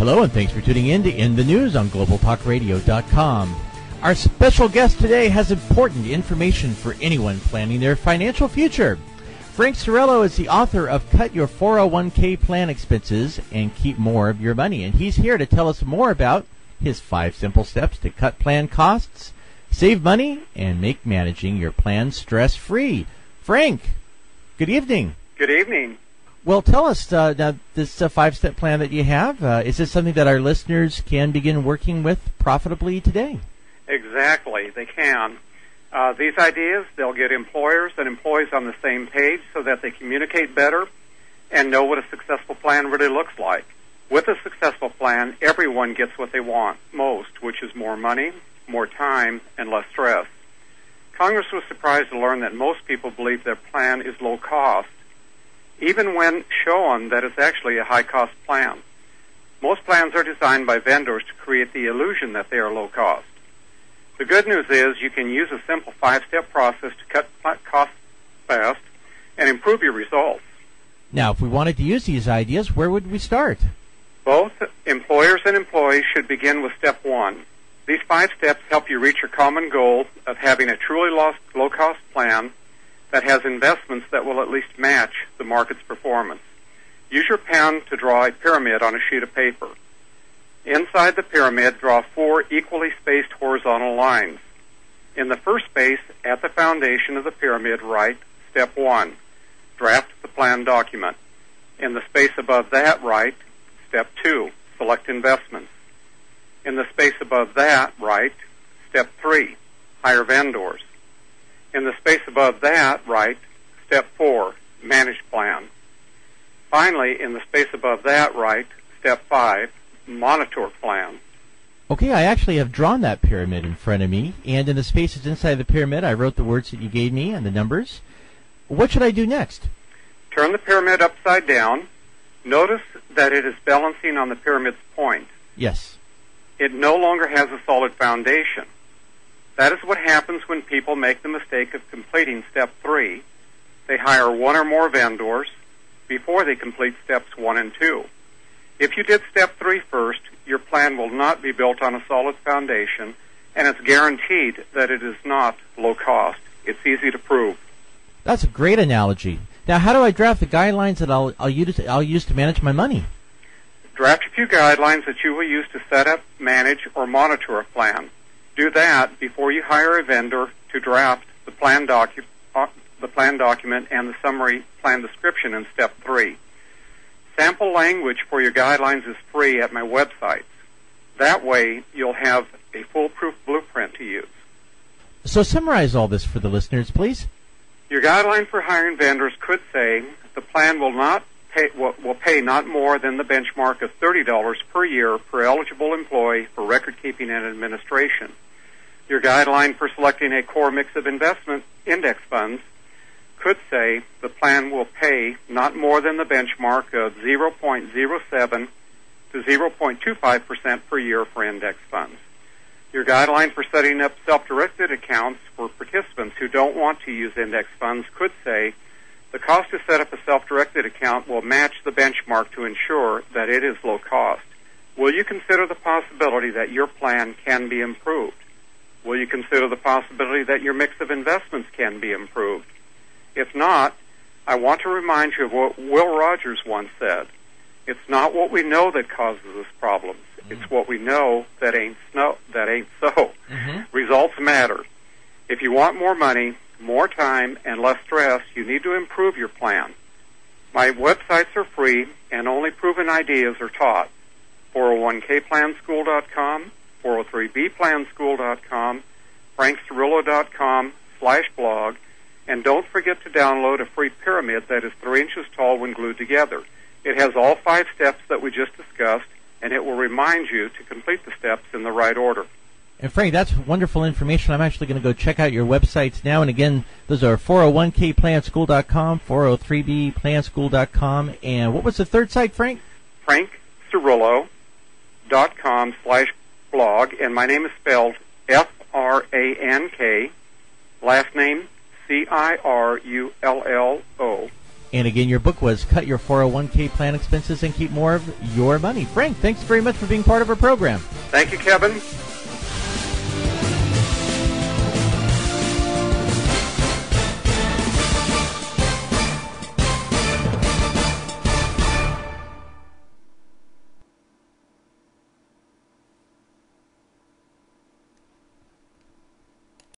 Hello, and thanks for tuning in to In the News on GlobalTalkRadio.com. Our special guest today has important information for anyone planning their financial future. Frank Cirullo is the author of Cut Your 401k Plan Expenses and Keep More of Your Money, and he's here to tell us more about his 5 simple steps to cut plan costs, save money, and make managing your plan stress-free. Frank, good evening. Good evening. Well, tell us, now, this 5-step plan that you have, is this something that our listeners can begin working with profitably today? Exactly, they can. These ideas, they'll get employers and employees on the same page so that they communicate better and know what a successful plan really looks like. With a successful plan, everyone gets what they want most, which is more money, more time, and less stress. Congress was surprised to learn that most people believe their plan is low cost, even when shown that it's actually a high-cost plan. Most plans are designed by vendors to create the illusion that they are low cost. The good news is you can use a simple 5-step process to cut costs fast and improve your results. Now, if we wanted to use these ideas, where would we start? Both employers and employees should begin with step 1. These 5 steps help you reach your common goal of having a truly low-cost plan that has investments that will at least match the market's performance. Use your pen to draw a pyramid on a sheet of paper. Inside the pyramid, draw 4 equally spaced horizontal lines. In the first space, at the foundation of the pyramid, write Step 1, draft the plan document. In the space above that, write Step 2, select investments. In the space above that, write Step 3, hire vendors. In the space above that, write Step 4, manage plan. Finally, in the space above that, write Step 5, monitor plan. Okay, I actually have drawn that pyramid in front of me, and in the spaces inside the pyramid, I wrote the words that you gave me and the numbers. What should I do next? Turn the pyramid upside down. Notice that it is balancing on the pyramid's point. Yes. It no longer has a solid foundation. That is what happens when people make the mistake of completing Step 3. They hire 1 or more vendors before they complete Steps 1 and 2. If you did Step 3 first, your plan will not be built on a solid foundation, and it's guaranteed that it is not low cost. It's easy to prove. That's a great analogy. Now, how do I draft the guidelines that I'll use to manage my money? Draft a few guidelines that you will use to set up, manage, or monitor a plan. Do that before you hire a vendor to draft the plan document and the summary plan description in Step 3. Sample language for your guidelines is free at my website. That way, you'll have a foolproof blueprint to use. So summarize all this for the listeners, please. Your guideline for hiring vendors could say the plan will pay not more than the benchmark of $30 per year per eligible employee for record-keeping and administration. Your guideline for selecting a core mix of investment index funds could say the plan will pay not more than the benchmark of 0.07 to 0.25% per year for index funds. Your guideline for setting up self-directed accounts for participants who don't want to use index funds could say the cost to set up a self-directed account will match the benchmark to ensure that it is low cost. Will you consider the possibility that your plan can be improved? Will you consider the possibility that your mix of investments can be improved? If not, I want to remind you of what Will Rogers once said. It's not what we know that causes us problems. It's what we know that ain't so. Results matter. If you want more money, more time, and less stress, you need to improve your plan. My websites are free, and only proven ideas are taught. 401kplanschool.com, 403bplanschool.com, frankcirillo.com/blog, and don't forget to download a free pyramid that is 3 inches tall when glued together. It has all 5 steps that we just discussed, and it will remind you to complete the steps in the right order. And Frank, that's wonderful information. I'm actually going to go check out your websites now. And again, those are 401kplanschool.com, 403bplanschool.com, and what was the third site, Frank? frankcirillo.com/blog, and my name is spelled Frank, last name Cirullo. And again, your book was Cut Your 401k Plan Expenses and Keep More of Your Money. Frank, thanks very much for being part of our program. Thank you, Kevin.